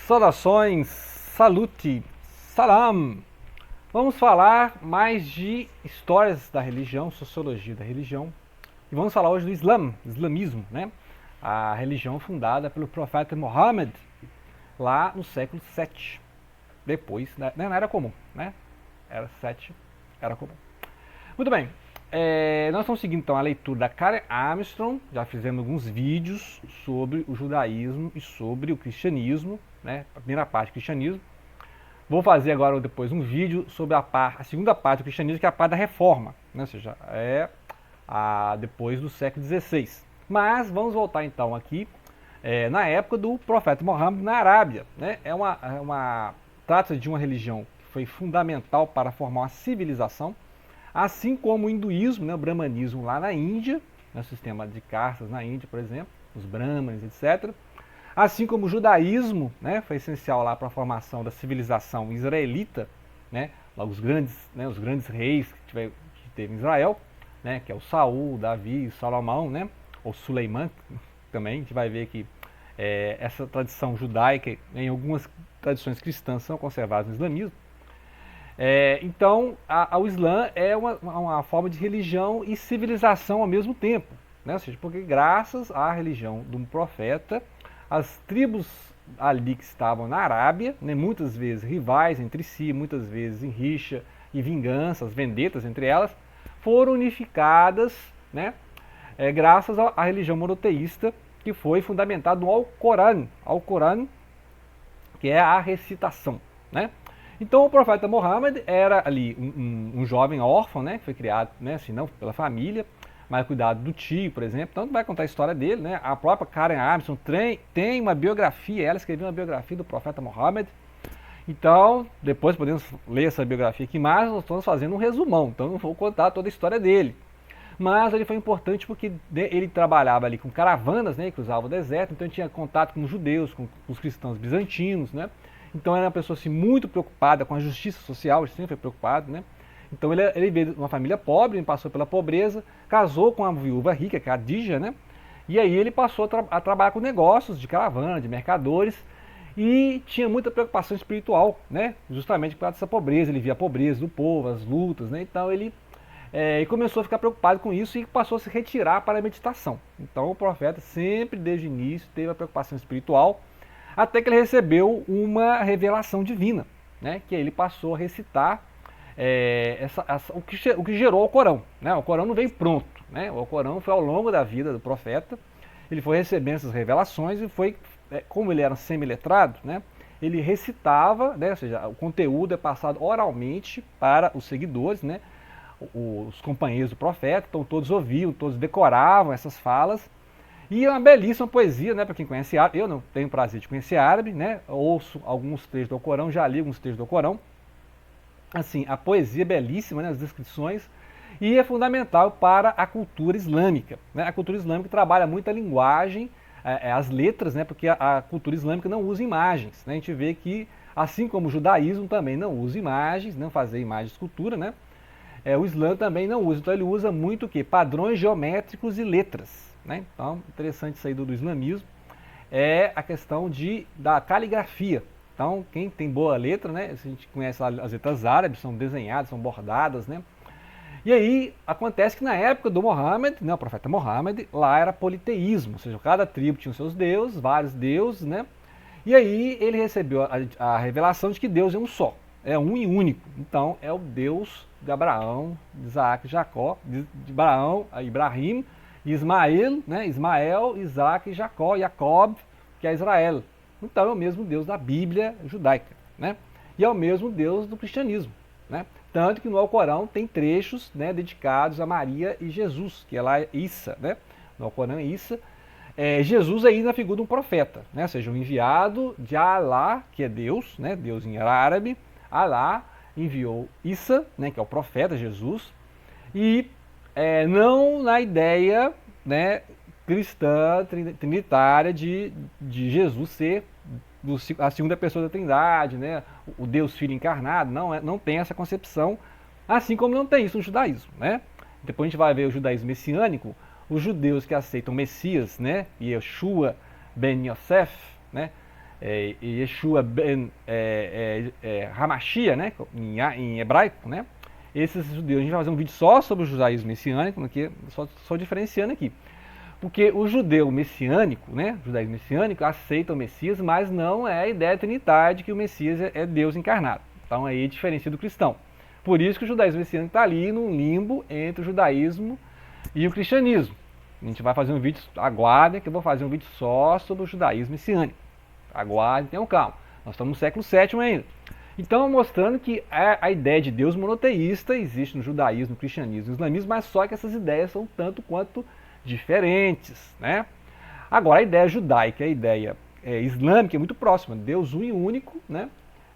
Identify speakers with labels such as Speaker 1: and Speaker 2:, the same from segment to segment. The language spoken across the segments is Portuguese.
Speaker 1: Saudações, salute, salam. Vamos falar mais de histórias da religião, sociologia da religião. E vamos falar hoje do islamismo, né? A religião fundada pelo profeta Muhammad lá no século 7. Depois, né? Não era comum, né? Era 7, era comum. Muito bem, nós estamos seguindo então a leitura da Karen Armstrong. Já fizemos alguns vídeos sobre o judaísmo e sobre o cristianismo, né? A primeira parte do cristianismo. Vou fazer agora depois um vídeo sobre a segunda parte do cristianismo, que é a parte da reforma, né? Ou seja, depois do século XVI. Mas vamos voltar então aqui na época do profeta Muhammad na Arábia, né? Trata-se de uma religião que foi fundamental para formar uma civilização, assim como o hinduísmo, né, o brahmanismo lá na Índia, né, o sistema de castas na Índia, por exemplo, os brahmanes, etc. Assim como o judaísmo, né, foi essencial lá para a formação da civilização israelita, né, lá os grandes reis que teve em Israel, né, que é o Saul, Davi, Salomão, né, ou Suleiman também. A gente vai ver que essa tradição judaica, em algumas tradições cristãs, são conservadas no islamismo. Então, o Islã é uma forma de religião e civilização ao mesmo tempo, né? Ou seja, porque graças à religião de um profeta, as tribos ali que estavam na Arábia, né, muitas vezes rivais entre si, muitas vezes em rixa e vinganças, vendetas entre elas, foram unificadas, né, graças à religião monoteísta, que foi fundamentada no Alcorão, que é a recitação, né? Então o profeta Muhammad era ali um jovem órfão, né, que foi criado, né, assim, não pela família, mas cuidado do tio, por exemplo. Então vai contar a história dele, né? A própria Karen Armstrong tem uma biografia, ela escreveu uma biografia do profeta Muhammad. Então, depois podemos ler essa biografia aqui, mas nós estamos fazendo um resumão, então não vou contar toda a história dele. Mas ele foi importante porque ele trabalhava ali com caravanas, né, que cruzavam o deserto, então ele tinha contato com os judeus, com os cristãos bizantinos, né? Então era uma pessoa assim, muito preocupada com a justiça social, ele sempre foi preocupado, né? Então ele veio de uma família pobre, ele passou pela pobreza, casou com uma viúva rica, que é a Khadija, né? E aí ele passou a trabalhar com negócios de caravana, de mercadores, e tinha muita preocupação espiritual, né? Justamente por causa dessa pobreza, ele via a pobreza do povo, as lutas, né? Então ele começou a ficar preocupado com isso e passou a se retirar para a meditação. Então o profeta sempre, desde o início, teve a preocupação espiritual, até que ele recebeu uma revelação divina, né? Que ele passou a recitar o que gerou o Alcorão, né? O Alcorão não veio pronto, né? O Alcorão foi ao longo da vida do profeta, ele foi recebendo essas revelações e foi, como ele era semi-letrado, né? Ele recitava, né? Ou seja, o conteúdo é passado oralmente para os seguidores, né? Os companheiros do profeta, então todos ouviam, todos decoravam essas falas. E é uma belíssima poesia, né, para quem conhece árabe. Eu não tenho prazer de conhecer árabe, né? Ouço alguns trechos do Alcorão, já li alguns trechos do Alcorão. Assim, a poesia é belíssima, né, as descrições, e é fundamental para a cultura islâmica, né? A cultura islâmica trabalha muito a linguagem, as letras, né, porque a cultura islâmica não usa imagens, né? A gente vê que, assim como o judaísmo também não usa imagens, não fazer imagens de escultura, né? O Islã também não usa, então ele usa muito o quê? Padrões geométricos e letras, né? Então, interessante isso aí do islamismo é a questão da caligrafia. Então, quem tem boa letra, né? A gente conhece as letras árabes, são desenhadas, são bordadas, né? E aí, acontece que na época do Muhammad, né, o profeta Muhammad, lá era politeísmo, ou seja, cada tribo tinha os seus deuses, vários deuses, né? E aí ele recebeu a revelação de que Deus é um só, é um e único. Então, é o Deus de Abraão, de Isaac, Jacó, de Abraão, Ibrahim, Ismael, né? Ismael, Isaac e Jacó, Jacob, que é Israel. Então é o mesmo Deus da Bíblia judaica, né? E é o mesmo Deus do cristianismo, né? Tanto que no Alcorão tem trechos, né, dedicados a Maria e Jesus, que é lá Issa, né? No Alcorão é Issa. Jesus aí na figura de um profeta, né? Ou seja, um enviado de Alá, que é Deus, né? Deus em árabe. Alá enviou Issa, né, que é o profeta Jesus, e não na ideia, né, cristã, trinitária de Jesus ser a segunda pessoa da Trindade, né, o Deus Filho encarnado. Não tem essa concepção, assim como não tem isso no judaísmo, né? Depois a gente vai ver o judaísmo messiânico, os judeus que aceitam o Messias, né, Yeshua ben Yosef, né, Yeshua ben Hamashia, né, em hebraico, né? Esses judeus, a gente vai fazer um vídeo só sobre o judaísmo messiânico, aqui, só diferenciando aqui. Porque o judeu messiânico, né, o judaísmo messiânico, aceita o Messias, mas não é a ideia trinitária de que o Messias é Deus encarnado. Então aí diferencia do cristão. Por isso que o judaísmo messiânico está ali num limbo entre o judaísmo e o cristianismo. A gente vai fazer um vídeo, aguardem que eu vou fazer um vídeo só sobre o judaísmo messiânico. Aguardem, tenham calma. Nós estamos no século VII ainda. Então, mostrando que a ideia de Deus monoteísta existe no judaísmo, no cristianismo, no islamismo, mas só que essas ideias são tanto quanto diferentes, né? Agora, a ideia judaica, a ideia islâmica é muito próxima. Deus um e único, né?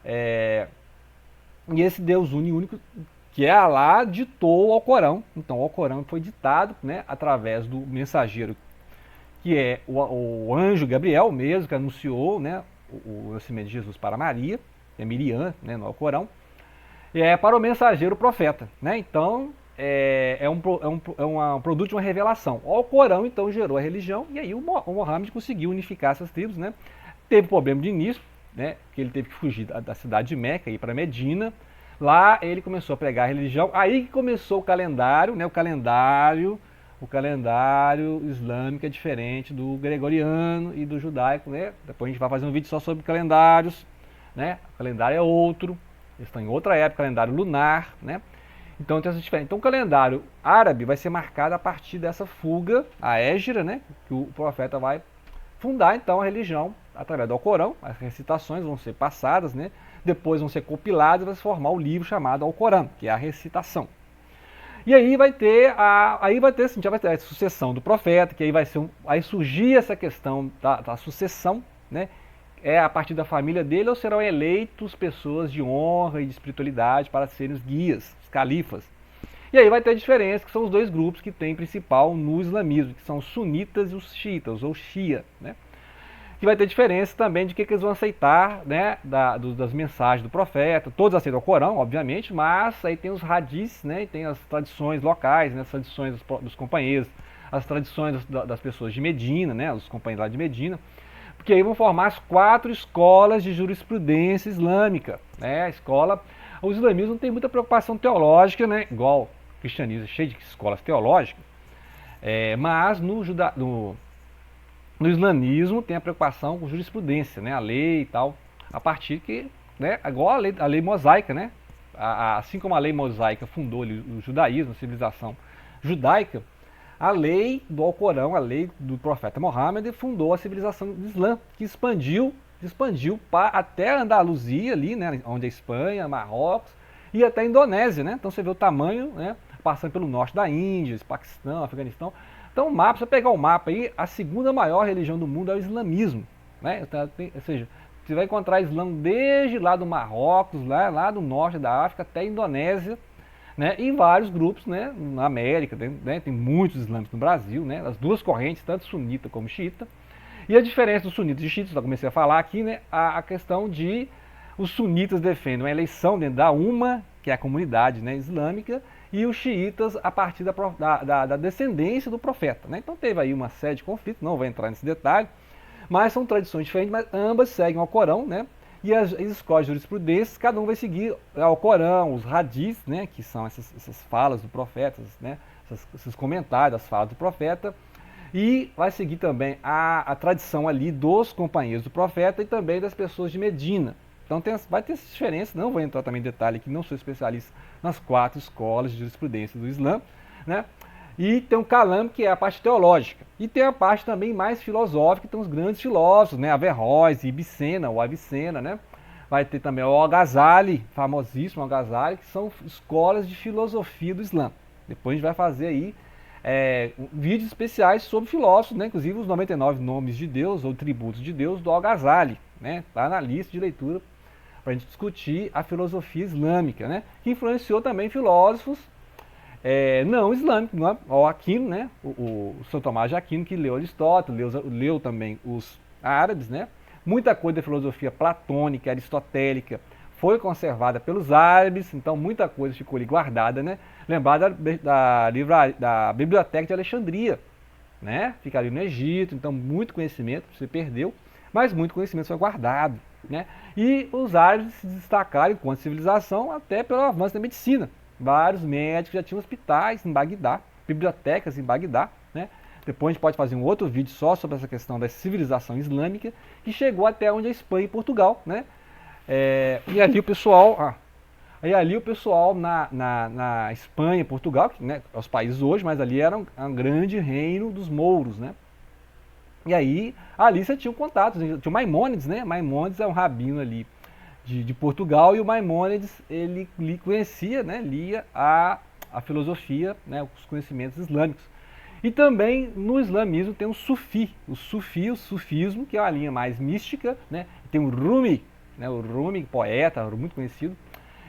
Speaker 1: E esse Deus um e único, que é Alá, ditou ao Corão. Então, o Corão foi ditado, né, através do mensageiro, que é o anjo Gabriel mesmo, que anunciou, né, o nascimento de Jesus para Maria, é Miriam, né, no Alcorão, e é para o mensageiro profeta, né? Então um produto de uma revelação. O Alcorão então gerou a religião e aí o Mohammed conseguiu unificar essas tribos, né? Teve problema de início, né? Que ele teve que fugir da cidade de Meca e ir para Medina. Lá ele começou a pregar a religião. Aí que começou o calendário, né? O calendário islâmico é diferente do gregoriano e do judaico, né? Depois a gente vai fazer um vídeo só sobre calendários, né? O calendário é outro, eles estão em outra época, calendário lunar, né? Então tem essa diferença. Então o calendário árabe vai ser marcado a partir dessa fuga, a Égira, né? Que o profeta vai fundar então a religião através do Alcorão. As recitações vão ser passadas, né? Depois vão ser compiladas e vai se formar o livro chamado Alcorão, que é a recitação. E aí vai ter assim, já vai ter a sucessão do profeta, que aí vai ser aí surgir essa questão da sucessão, né? É a partir da família dele ou serão eleitos pessoas de honra e de espiritualidade para serem os guias, os califas. E aí vai ter a diferença, que são os dois grupos que tem principal no islamismo, que são os sunitas e os xiitas, ou Shia, né? Que vai ter diferença também de que eles vão aceitar, né, das mensagens do profeta. Todos aceitam o Corão, obviamente, mas aí tem os hadiths, né, e tem as tradições locais, né, as tradições dos companheiros, as tradições das pessoas de Medina, né, os companheiros lá de Medina, porque aí vão formar as 4 escolas de jurisprudência islâmica, né, a escola. O islamismo não tem muita preocupação teológica, né, igual o cristianismo é cheio de escolas teológicas, mas no islamismo tem a preocupação com jurisprudência, né, a lei e tal, a partir que, né, igual a lei mosaica, né, assim como a lei mosaica fundou o judaísmo, a civilização judaica, a lei do Alcorão, a lei do profeta Mohammed fundou a civilização do Islã, que expandiu até a Andaluzia ali, né, onde é Espanha, Marrocos e até a Indonésia, né? Então você vê o tamanho, né, passando pelo norte da Índia, Paquistão, Afeganistão. Então o mapa, se você pegar o mapa aí, a segunda maior religião do mundo é o islamismo, né? Então, ou seja, você vai encontrar Islã desde lá do Marrocos, lá do norte da África até a Indonésia, né? E vários grupos, né, na América, né? Tem muitos islâmicos no Brasil, né? As duas correntes, tanto sunita como xiita. E a diferença dos sunitas e xiitas, já comecei a falar aqui, né, a questão de os sunitas defendem uma eleição dentro da UMA, que é a comunidade, né, islâmica, e os xiitas a partir da descendência do profeta, né? Então teve aí uma série de conflitos, não vou entrar nesse detalhe, mas são tradições diferentes, mas ambas seguem ao Corão, né? E as escolas de jurisprudência, cada um vai seguir ao Corão, os hadiths, né, que são essas falas do profeta, né, esses comentários das falas do profeta, e vai seguir também a tradição ali dos companheiros do profeta e também das pessoas de Medina. Então vai ter essas diferenças, não vou entrar também em detalhe aqui, não sou especialista nas 4 escolas de jurisprudência do Islã, né? E tem o Kalam, que é a parte teológica. E tem a parte também mais filosófica, que tem os grandes filósofos, né? Averroes, Ibicena, o Avicena, né? Vai ter também o Al-Ghazali, famosíssimo Al-Ghazali, que são escolas de filosofia do Islã. Depois a gente vai fazer aí vídeos especiais sobre filósofos, né? Inclusive os 99 nomes de Deus ou tributos de Deus do Al-Ghazali, né? Tá na lista de leitura para a gente discutir a filosofia islâmica, né? Que influenciou também filósofos não islâmicos, não é? O Aquino, né? O São Tomás de Aquino, que leu Aristóteles, leu também os árabes, né? Muita coisa da filosofia platônica, aristotélica foi conservada pelos árabes, então muita coisa ficou ali guardada, né? Lembrar da Biblioteca de Alexandria, né? Fica ali no Egito, então muito conhecimento se perdeu, mas muito conhecimento foi guardado, né? E os árabes se destacaram enquanto civilização até pelo avanço da medicina. Vários médicos já tinham hospitais em Bagdá, bibliotecas em Bagdá, né? Depois a gente pode fazer um outro vídeo só sobre essa questão da civilização islâmica, que chegou até onde é Espanha e Portugal, né? E ali o pessoal, na Espanha e Portugal, que, né, os países hoje, mas ali era um grande reino dos mouros, né? E aí, ali você tinha um contato, tinha o Maimônides, né? Maimônides é um rabino ali de Portugal, e o Maimônides, ele conhecia, né, lia a filosofia, né, os conhecimentos islâmicos. E também no islamismo tem o sufismo, que é uma linha mais mística, né? Tem o Rumi, né, o Rumi, poeta, muito conhecido.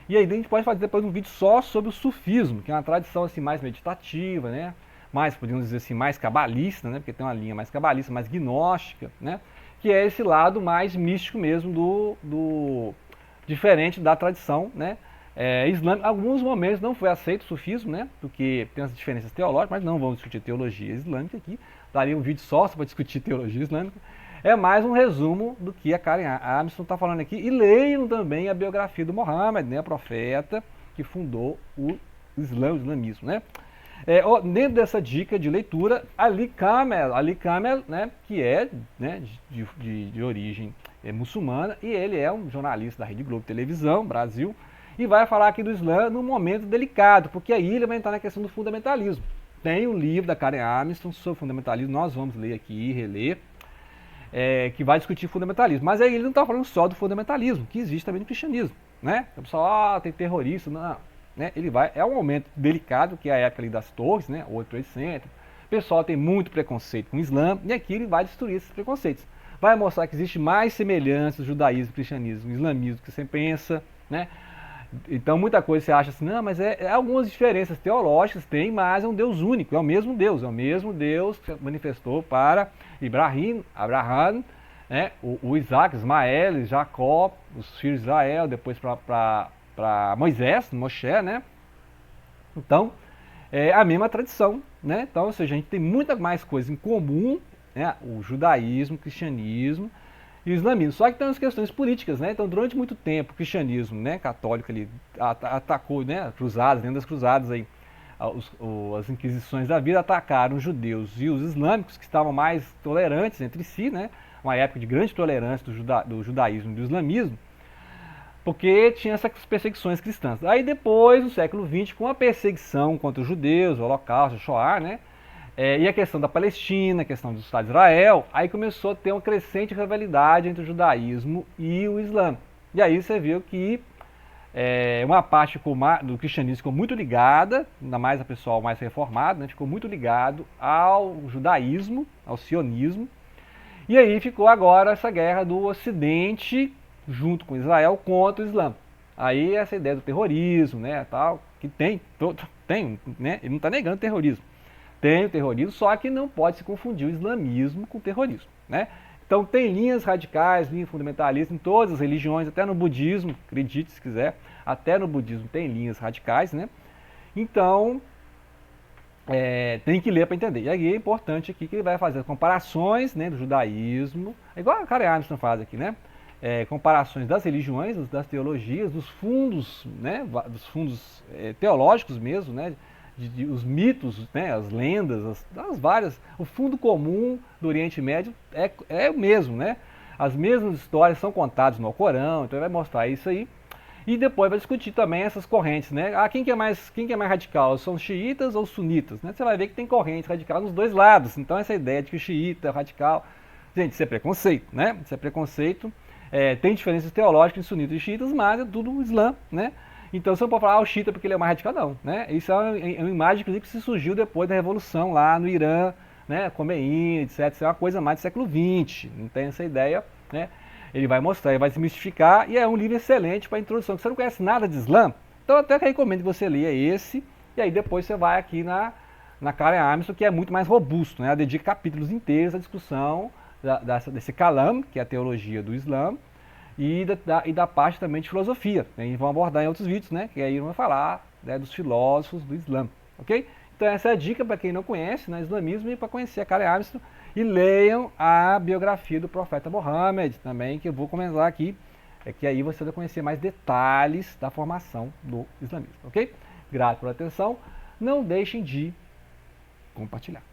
Speaker 1: E aí a gente pode fazer depois um vídeo só sobre o sufismo, que é uma tradição assim mais meditativa, né? Mais, podemos dizer assim, mais cabalista, né? Porque tem uma linha mais cabalista, mais gnóstica, né? Que é esse lado mais místico mesmo diferente da tradição, né? Islâmica. Em alguns momentos não foi aceito o sufismo, né? Porque tem as diferenças teológicas, mas não vamos discutir teologia islâmica aqui. Daria um vídeo só para discutir teologia islâmica. É mais um resumo do que a Karen Armstrong está falando aqui. E leiam também a biografia do Muhammad, né? Profeta que fundou o islamismo, né? Dentro dessa dica de leitura, Ali Kamel, né, que é, né, de origem muçulmana, e ele é um jornalista da Rede Globo Televisão, Brasil, e vai falar aqui do Islã num momento delicado, porque aí ele vai entrar na questão do fundamentalismo. Tem um livro da Karen Armstrong sobre fundamentalismo, nós vamos ler aqui, reler, que vai discutir fundamentalismo. Mas aí ele não está falando só do fundamentalismo, que existe também no cristianismo, né? O pessoal, tem terrorista, não, né? É um momento delicado, que é a época ali das torres, né? O World Trade Center. O pessoal tem muito preconceito com o Islã, e aqui ele vai destruir esses preconceitos. Vai mostrar que existe mais semelhanças, judaísmo, cristianismo, islamismo, do que você pensa, né? Então muita coisa você acha assim, não, mas algumas diferenças teológicas tem, mas é um Deus único, é o mesmo Deus que se manifestou para Abraham, né, o Isaac, Ismael, Jacó, os filhos de Israel, depois para Moisés, Moshe, né? Então, é a mesma tradição, né? Então, ou seja, a gente tem muita mais coisa em comum, né? O judaísmo, o cristianismo e o islamismo. Só que tem as questões políticas, né? Então, durante muito tempo, o cristianismo, né, católico ali atacou, né, cruzadas, dentro das cruzadas aí, as inquisições da vida atacaram os judeus e os islâmicos, que estavam mais tolerantes entre si, né? Uma época de grande tolerância do judaísmo e do islamismo, porque tinha essas perseguições cristãs. Aí depois, no século XX, com a perseguição contra os judeus, o Holocausto, o Shoah, né? E a questão da Palestina, a questão do Estado de Israel, aí começou a ter uma crescente rivalidade entre o judaísmo e o Islã. E aí você viu que uma parte do cristianismo ficou muito ligada, ainda mais a pessoal mais reformado, né? Ficou muito ligado ao judaísmo, ao sionismo. E aí ficou agora essa guerra do Ocidente junto com Israel contra o Islã. Aí essa ideia do terrorismo, né, tal, que tem, né, ele não está negando terrorismo. Tem o terrorismo, só que não pode se confundir o islamismo com o terrorismo, né? Então tem linhas radicais, linhas fundamentalistas em todas as religiões, até no budismo, acredite se quiser, até no budismo tem linhas radicais, né? Então, tem que ler para entender. E aí é importante aqui que ele vai fazer comparações, né, do judaísmo, igual a Karen Armstrong faz aqui, né? Comparações das religiões, das teologias, dos fundos, né, dos fundos teológicos mesmo, né, os mitos, né, as lendas, as várias. O fundo comum do Oriente Médio é o mesmo, né? As mesmas histórias são contadas no Alcorão, então ele vai mostrar isso aí. E depois vai discutir também essas correntes, né? Quem que é mais radical? São os xiitas ou os sunitas? Né? Você vai ver que tem correntes radicais nos dois lados. Então essa ideia de que o xiita é radical, gente, isso é preconceito, né? Isso é preconceito. Tem diferenças teológicas entre sunitas e xiitas, mas é tudo o Islã, né? Então você não pode falar o xiita porque ele é mais radical, não, né? Isso é uma imagem que se surgiu depois da Revolução lá no Irã, né? Khomeini, etc. Isso é uma coisa mais do século XX, não tem essa ideia, né? Ele vai mostrar, ele vai desmistificar, e é um livro excelente para introdução. Você não conhece nada de Islã, então eu até recomendo que você leia esse, e aí depois você vai aqui na Karen Armstrong, que é muito mais robusto, né? Ela dedica capítulos inteiros à discussão desse Kalam, que é a teologia do Islã, e da parte também de filosofia, né? E vão abordar em outros vídeos, né? Que aí vão falar, né, dos filósofos do Islã, ok? Então essa é a dica para quem não conhece, né, islamismo, e para conhecer a Karen Armstrong. E leiam a biografia do profeta Muhammad também, que eu vou comentar aqui, que aí você vai conhecer mais detalhes da formação do islamismo, ok? Grato pela atenção, não deixem de compartilhar.